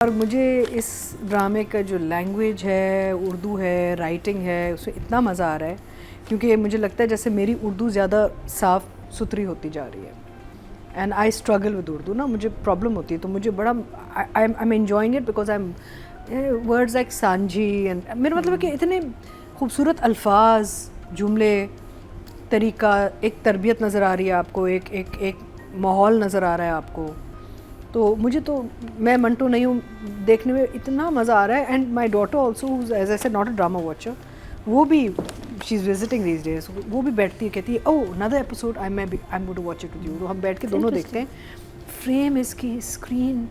और मुझे इस ड्रामे का जो लैंग्वेज है, उर्दू है, राइटिंग है, उसमें इतना मज़ा आ रहा है क्योंकि मुझे लगता है जैसे मेरी उर्दू ज़्यादा साफ़ सुथरी होती जा रही है। And I struggle with Urdu ना, मुझे प्रॉब्लम होती है, तो मुझे बड़ा I am enjoying it because I am words like सांझी एंड मेरा मतलब है कि इतने खूबसूरत अल्फाज, जुमले, तरीका, एक तरबियत नज़र आ रही है आपको, एक माहौल नज़र आ रहा है आपको। तो मुझे तो, मैं मंटो नहीं हूँ, देखने में इतना मज़ा आ रहा है। And my daughter also as I said not a drama watcher, वो भी she is visiting these days, वो भी बैठती है, कहती है oh another episode I am going to watch it with you. तो हम बैठ के दोनों देखते हैं। फ्रेम इसकी, स्क्रीन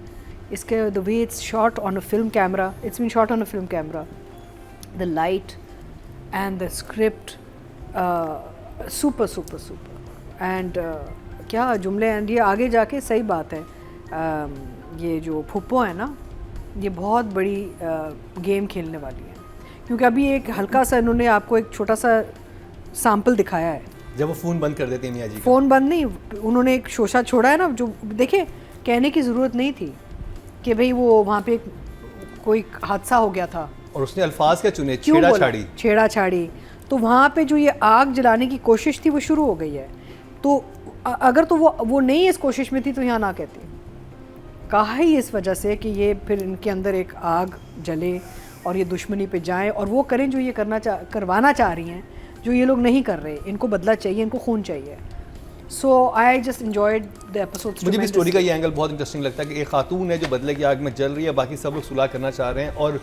इसके, the way it's shot on a film camera, it's been shot on a film camera, the light and the script, super super super. And क्या जुमले। एंड ये आगे जाके सही बात है, ये जो फुप्पो है ना, ये बहुत बड़ी गेम खेलने वाली है, क्योंकि अभी एक हल्का सा इन्होंने आपको एक छोटा सा सैंपल दिखाया है। जब वो फ़ोन बंद कर देते हैं मियाँ जी, फ़ोन बंद नहीं, उन्होंने एक शोशा छोड़ा है ना, जो देखिए कहने की ज़रूरत नहीं थी कि भाई वो वहाँ पे कोई हादसा हो गया था, और उसने अल्फाज क्या चुने, छेड़ा छाड़ी, छेड़ा छाड़ी। तो वहाँ पे जो ये आग जलाने की कोशिश थी वो शुरू हो गई है। तो अगर तो वो नहीं इस कोशिश में थी तो यहाँ ना कहती। कहा ही इस वजह से कि ये फिर इनके अंदर एक आग जले और ये दुश्मनी पे जाएं और वो करें जो ये करवाना चाह रही हैं, जो ये लोग नहीं कर रहे। इनको बदला चाहिए, इनको खून चाहिए। So I just enjoyed the episodes. मुझे भी स्टोरी का ये एंगल बहुत इंटरेस्टिंग लगता है कि एक खातून है जो बदले की आग में जल रही है, बाकी सब लोग सुलह करना चाह रहे हैं, और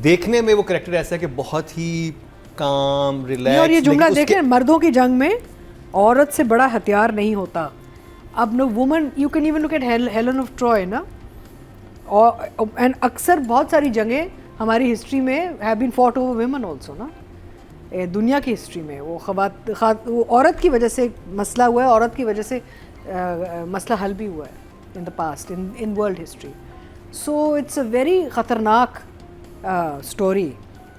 देखने में वो कैरेक्टर ऐसा है कि बहुत ही काम, रिलैक्स। और ये जुमला देखें, मर्दों की जंग में औरत से बड़ा हथियार नहीं होता। अब no woman, you can even look at Helen of Troy ना, और एंड अक्सर बहुत सारी जंगें हमारी हिस्ट्री में have been fought over women also ना। दुनिया की हिस्ट्री में वो औरत की वजह से मसला हुआ है, औरत की वजह से मसला हल भी हुआ है in the past, in world history. So it's a very ख़तरनाक स्टोरी।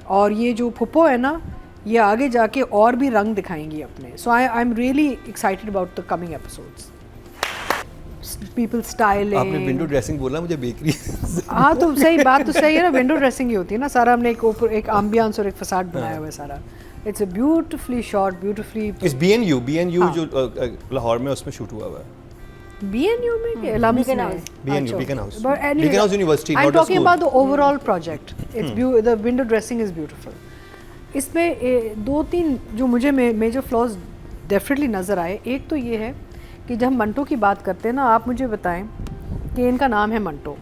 और ये जो फुप्पो है ना, ये आगे जाके और भी रंग दिखाएंगी अपने। So I am really excited about the coming episodes. People styling. आपने विंडो ड्रेसिंग बोला, मुझे बेकरी। हाँ तो सही बात तो सही है ना, विंडो ड्रेसिंग ही होती है ना। सारा हमने एक ऊपर एक एम्बियंस और एक फसाड बनाया हुआ है सारा। It's a beautifully shot, beautifully. इस बीएनयू जो लाहौर में, उसमें शूट हुआ हुआ है। बीएनयू में के अलम्स में, BNU beacon house, but anyway, beacon house university, I'm not a talking school. about the overall project. It's the window dressing is beautiful. इसमें दो तीन जो मुझे मेजर फ्लॉज डेफिनेटली नज़र आए। एक तो ये है कि जब हम मंटो की बात करते हैं ना, आप मुझे बताएं कि इनका नाम है मंटो।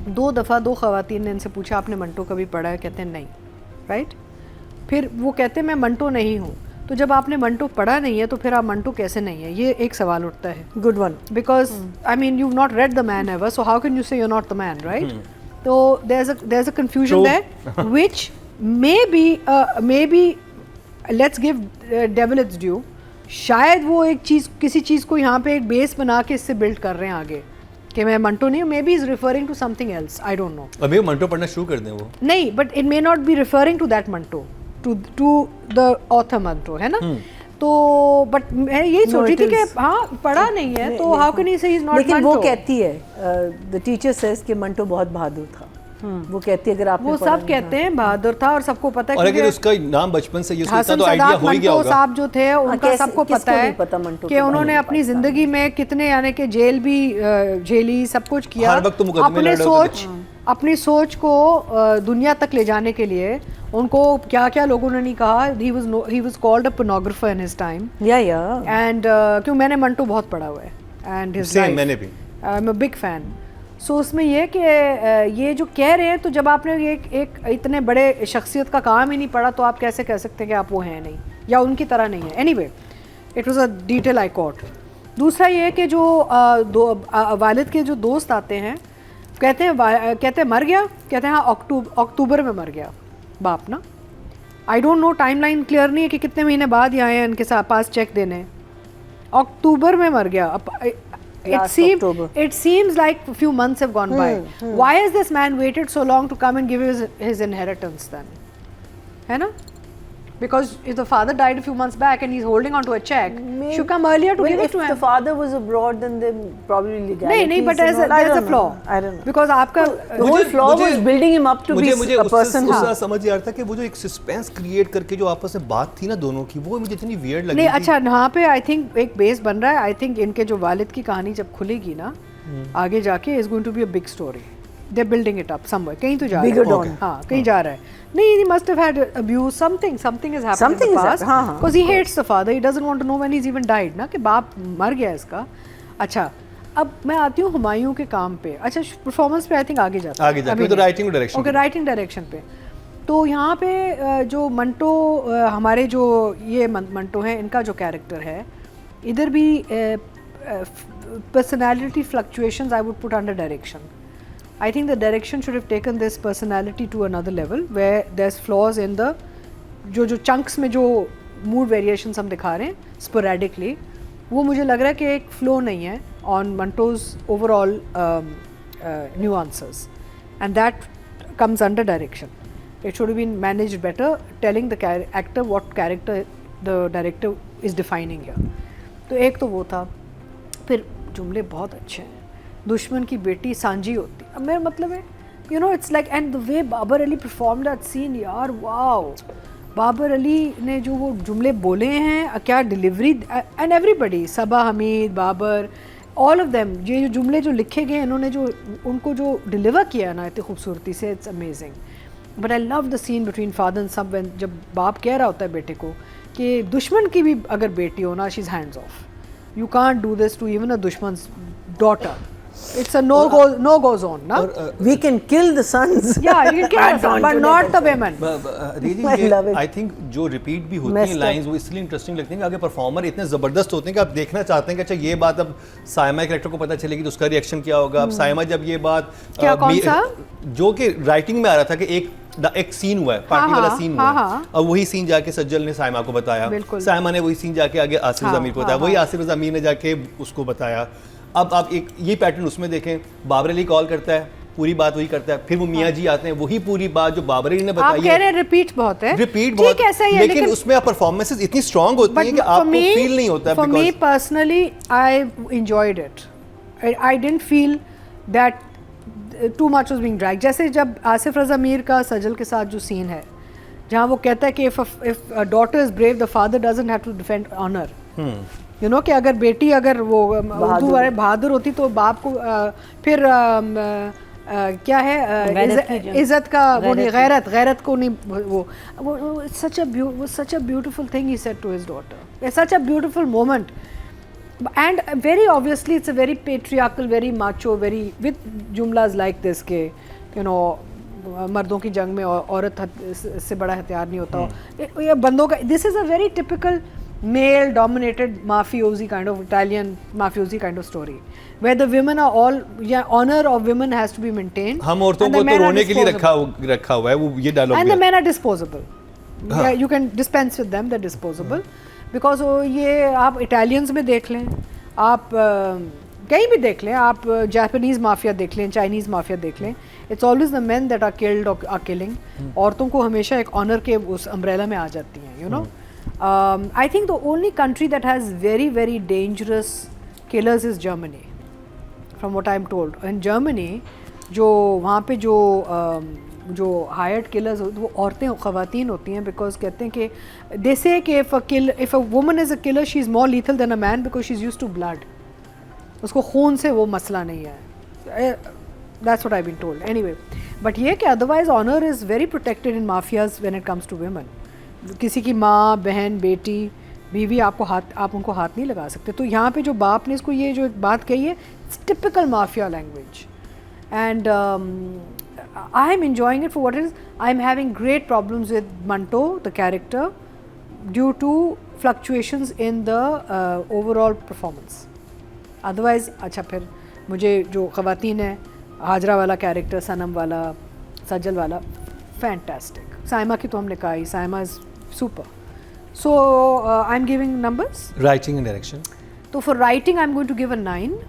2 दफ़ा 2 ख़वातीन ने इनसे पूछा आपने मंटो कभी पढ़ा है? कहते हैं नहीं, राइट। फिर वो कहते हैं मैं मंटो नहीं हूँ। तो जब आपने मंटो पढ़ा नहीं है तो फिर आप मंटो कैसे नहीं है? ये एक सवाल उठता है। Good one, because I mean you not read the man ever, so how can you say you not the man, right. तो there is a confusion there which may be let's give devil its due. शायद वो एक चीज़, किसी चीज़ को यहाँ पे एक base बना के इससे बिल्ड कर रहे हैं आगे कि मैं मंटो नहीं हूँ। Maybe is referring to something else, I don't know. अभी मंटो पढ़ना शुरू कर दें वो, नहीं, but it may not be referring to that Manto, to the author Manto, है ना। तो बट मैं यही सोच रही थी कि हाँ पढ़ा नहीं है तो हाउ कैन ही से ही इज नॉट। लेकिन वो कहती है, द टीचर सेज कि मंटो बहुत बहादुर था। वो कहती है अगर आप, वो सब कहते हैं बहादुर था और सबको पता है। और अगर उसका नाम बचपन से ये हसन तो आइडिया हो ही गया होगा। साहब जो थे उनका सबको पता है कि उन्होंने अपनी जिंदगी में कितने, यानी कि जेल भी झेली, सब कुछ किया। हर वक्त तो मुकदमे लड़ रहे होते थे। अपनी सोच को दुनिया तक ले जाने के लिए उनको क्या क्या लोगों ने नहीं कहा। He was called a pornographer in his time. या एंड क्यों, मैंने मंटो बहुत पढ़ा हुआ है एंड हिज लाइफ, मैंने भी, I am a big fan. So उसमें ये कि ये जो कह रहे हैं, तो जब आपने एक इतने बड़े शख्सियत का काम ही नहीं पढ़ा तो आप कैसे कह सकते हैं कि आप वो हैं नहीं या उनकी तरह नहीं है। Anyway, it was a detail I cot. दूसरा ये कि जो वालिद के जो दोस्त आते हैं, कहते हैं मर गया, कहते हैं हाँ अक्टूबर में मर गया बाप ना। आई डोंट नो, टाइमलाइन क्लियर नहीं है कि कितने महीने बाद ही आए हैं इनके पास चेक देने। अक्टूबर में मर गया। It seems like a few months have gone by. Why has this man waited so long to come and give his inheritance then? है ना? Because if the father died a few months back and he's holding on to a check, should come earlier to give it to him. If the father was abroad, then there probably legalities. नहीं, but there's a flaw. I don't know. Because आपका The whole flaw was building him up to be a person. मुझे समझ आ रहा था कि वो जो एक सस्पेंस क्रिएट करके जो आपस में बात थी ना दोनों की, वो मुझे इतनी वियर्ड लगी। नहीं, अच्छा यहाँ पे आई थिंक एक बेस बन रहा है। आई थिंक इनके जो वालिद की कहानी जब खुलेगी ना आगे जाके is going to be a big story. They're building it up somewhere. कहीं तो जा रहा है। Bigger dawn. हाँ, कहीं जा रहा है। नहीं, he must have had abuse. Something has happened Something in the is past. हाँ, Because he hates the father. He doesn't want to know when he's even died. ना कि बाप मर गया इसका। अच्छा, अब मैं आती हूँ हुमायूं के काम पे। अच्छा, परफॉर्मेंस पे आई थिंक आगे जाता है। आगे जाके तो writing direction. Okay, writing direction पे। तो यहाँ पे जो मंटो हमारे जो ये मंटो हैं, इनका जो कैरेक्टर है, इधर भी personality fluctuations I would put under direction. I think the direction should have taken this personality to another level where there's flaws in the जो chunks में जो mood variations हम दिखा रहे हैं sporadically, वो मुझे लग रहा है कि एक flow नहीं है on Manto's overall nuances, and that comes under direction. It should have been managed better, telling the actor what character the director is defining here. तो एक तो वो था। फिर जुमले बहुत अच्छे हैं। दुश्मन की बेटी सांझी होती। अब मेरा मतलब है, you know, it's like, and the way Babar Ali perform that scene, यार वाओ। बाबर अली ने जो वो जुमले बोले हैं, क्या delivery, and everybody, Saba Hamid, Babar, all of them, ये जो जुमले जो लिखे गए इन्होंने जो उनको जो डिलीवर किया ना इतनी खूबसूरती से, it's amazing. But I love the scene between father and son, जब बाप कह रहा होता है बेटे को कि दुश्मन की भी अगर बेटी हो ना, she is hands of, you can't do this to even a dushman's daughter. It's a no-go zone, na? We can kill the sons. Yeah, you can kill the sons, but not the women. I think जो repeat भी होती हैं lines, वो इसलिए interesting लगती हैं कि आगे परफॉर्मर इतने ज़बरदस्त होते हैं कि आप देखना चाहते हैं कि अच्छा ये बात अब साइमा कैरेक्टर को पता चलेगी तो उसका रिएक्शन क्या होगा। अब साइमा जब ये बात क्या, कौन सा जो कि राइटिंग में आ रहा था कि एक सीन हुआ है, पार्टी वाला सीन हुआ है, और वही सीन जाके सज्जल ने साइमा को बताया, साइमा ने वही सीन जाके आगे आसिफ ज़मीर को बताया, वही आसिफ ज़मीर ने जाके उसको बताया। अब आप एक ये पैटर्न उसमें देखें, बाबर अली कॉल करता है, पूरी बात वही करता है, फिर वो मियाँ जी आते हैं, वही पूरी बात जो बाबर अली ने बताई है। आप कह रहे हैं रिपीट बहुत है, रिपीट बहुत है, लेकिन उसमें आप परफॉर्मेंसेस इतनी स्ट्रांग होती हैं कि आपको फील नहीं होता। For me personally I enjoyed it. I didn't feel that too much was being drag. जैसे जब आसिफ रज़ा मीर का सजल के साथ जो सीन है, जहाँ वो कहता है कि if a daughter is brave the father doesn't have to defend honour. You know कि अगर बेटी अगर वो उर्दू वाले बहादुर होती तो बाप को फिर क्या है इज्जत का वो नहीं, गैरत को नहीं, वो such a beautiful thing he said to his daughter, such a beautiful moment. And very obviously it's a very patriarchal, very macho, very with jumlas like this के you know मर्दों की जंग में औरत से बड़ा हथियार नहीं होता। ये बंदों का, this is a very typical male dominated mafiosi kind of Italian mafiosi kind of story where the women are all, yeah, honor of women has to be maintained. हम औरतों को तो रोने के लिए रखा हुआ है, वो ये dialogue. And the men are disposable. Yeah, you can dispense with them, they're disposable. Because ये आप इटालियंस में देख लें, आप कहीं भी देख लें, आप जापानीज़ माफिया देख लें, चाइनीज़ माफिया देख लें, it's always the men that are killed और आर किलिंग। औरतों को हमेशा एक ऑनर के उस अम्ब्रेला में आ जाती हैं, you know. I think the only country that has very very dangerous killers is Germany, from what I am told. In Germany जो वहाँ पे जो हायर्ड किलर्स वो औरतें ख़वातीन होती हैं, बिकॉज कहते हैं कि दे से कि if a woman is a killer she is more lethal than a man because she is used to blood, उसको खून से वो मसला नहीं है। That's what I been told anyway. But ये कि otherwise honour is very protected in mafias when it comes to women. किसी की माँ, बहन, बेटी, बीवी, आप उनको हाथ नहीं लगा सकते। तो यहाँ पे जो बाप ने इसको ये जो बात कही है, it's typical mafia language, and I am enjoying it for what it is. I am having great problems with Manto, the character, due to fluctuations in the overall performance. Otherwise, अच्छा फिर मुझे जो ख़वातीन है, हाजरा वाला कैरेक्टर, सनम वाला, सजल वाला, fantastic. Saima की तो हमने कहा ही, Saima is super. So I am giving numbers. Writing and direction. तो for writing I am going to give a 9.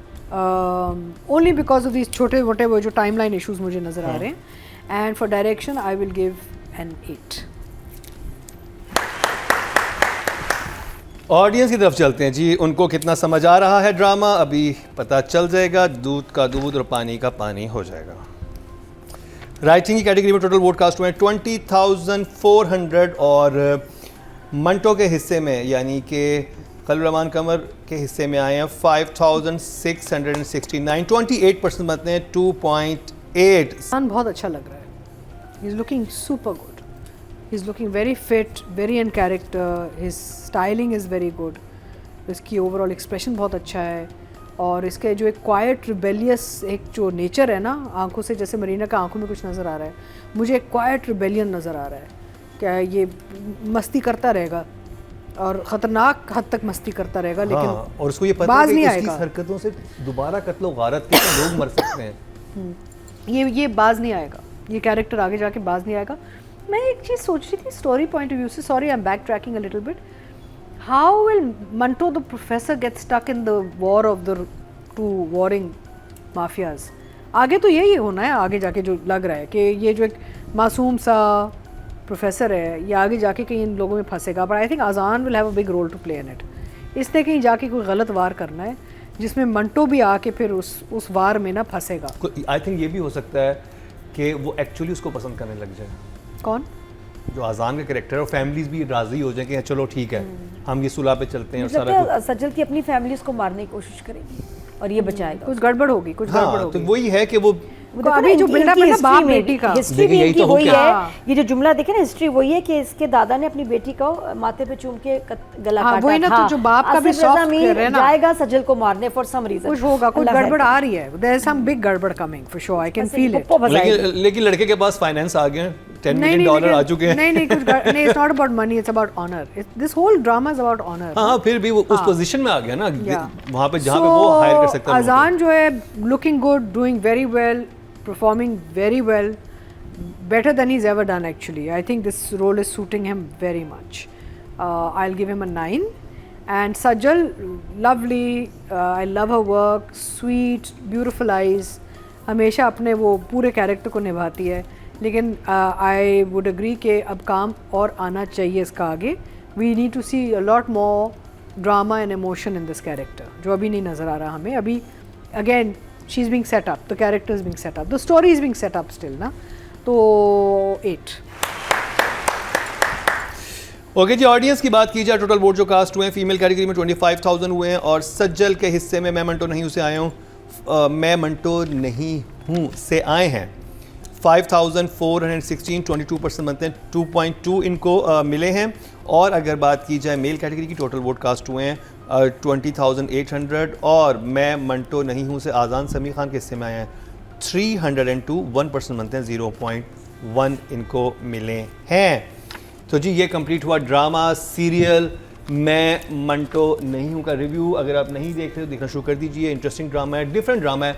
Only because of these छोटे मोटे वो जो timeline issues मुझे नज़र आ रहे हैं, and for direction I will give an 8. Audience की तरफ चलते हैं जी, उनको कितना समझ आ रहा है ड्रामा अभी पता चल जाएगा, दूध का दूध और पानी का पानी हो जाएगा। राइटिंग की कैटेगरी में टोटल वोट कास्ट हुए हैं 20,400 और मंटो के हिस्से में यानी कि खलील रहमान कमर के हिस्से में आए हैं 5,669, 28% बनते हैं 2.8। बहुत अच्छा लग रहा है, he is looking super good, he is looking very fit, very in character, his styling is very good, इसकी ओवरऑल एक्सप्रेशन बहुत अच्छा है और इसके जो एक क्वाइट रिबेलियस एक जो नेचर है ना आंखों से, जैसे मरीना का आंखों में कुछ नज़र आ रहा है, मुझे एक क्वाइट रिबेलियन नज़र आ रहा है, क्या ये मस्ती करता रहेगा और ख़तरनाक हद तक मस्ती करता रहेगा लेकिन और उसको ये पता है कि उसकी हरकतों से दोबारा कत्ल और गारत के लोग मर सकते हैं। ये बाज नहीं आएगा, ये कैरेक्टर आगे जाके बाज नहीं आएगा। मैं एक चीज़ सोच रही थी स्टोरी पॉइंट ऑफ व्यू से, sorry I am backtracking a little bit, how will Manto the professor get stuck in the war of the two warring mafias? आगे तो यही होना है, आगे जाके जो लग रहा है कि ये जो एक मासूम सा प्रोफेसर है ये आगे जाके कहीं इन लोगों में फंसेगा, but I think Azaan will have a big role to play in it. इसने कहीं जाके कोई गलत वार करना है जिसमें मंटो भी आके फिर उस वार में ना फंसेगा। आई थिंक ये भी हो सकता है कि वो एक्चुअली उसको पसंद करने लग जाए। कौन? जो आजान का कैरेक्टर है, और फैमिलीज भी राजी हो जाए कि चलो ठीक है हम ये सुलह पे चलते हैं और सारा सजल की अपनी फैमिली उसको मारने की कोशिश करेगी और ये बचाएगा। कुछ गड़बड़ होगी, कुछ गड़बड़ होगी। तो वही है कि वो अभी जो बिल्डअप है ना बाप बेटी का, हिस्ट्री भी इनकी वही है। ये जो जुमला देखे ना, हिस्ट्री वही है कि इसके दादा ने अपनी बेटी को माथे पे चूम के गला काटा वही ना, तो जो बाप का भी सॉफ्ट है ना, जाएगा सजल को मारने फॉर सम रीजन, कुछ होगा, कुछ गड़बड़ आ रही है, देयर इज सम बिग गड़बड़ coming for sure, I can feel it. लेकिन लड़के के पास फाइनेंस आ गए, $10 मिलियन आ चुके हैं। नहीं कुछ नहीं, it's not about money, it's about honour, this whole drama is about honour. हां फिर भी वो उस पोजीशन में आ गया ना वहां पे जहां पे वो हायर कर सकता है। अजान जो है looking good, doing very well, performing very well, better than he's ever done actually. I think this role is suiting him very much. I'll give him a 9. And Sajal, lovely, I love her work, sweet, beautiful eyes, हमेशा अपने वो पूरे character को निभाती है, लेकिन I would agree कि अब काम और आना चाहिए इसका आगे। We need to see a lot more drama and emotion in this character, जो अभी नहीं नज़र आ रहा हमें। अभी again she's being set up, the character is being set up, the story is being set up still ना, तो 8। Okay जी, audience की बात की जाए, टोटल वोट जो कास्ट हुए हैं फीमेल कैटेगरी में 25,000 हुए हैं और सज्जल के हिस्से में मैं मंटो नहीं हूँ से आए हूँ, मैं मंटो नहीं हूँ से आए हैं 5,416, 22% बनते हैं 2.2 इनको मिले हैं। और अगर बात की जाए मेल कैटेगरी की, टोटल वोट कास्ट हुए हैं 20,800 और मैं मंटो नहीं हूँ से आज़ान समी खान के हिस्से में आए हैं 302, 1% बनते हैं 0.1 इनको मिले हैं। तो जी ये कंप्लीट हुआ ड्रामा सीरियल मैं मंटो नहीं हूँ का रिव्यू। अगर आप नहीं देख रहे तो देखना शुरू कर दीजिए, इंटरेस्टिंग ड्रामा है, डिफरेंट ड्रामा है,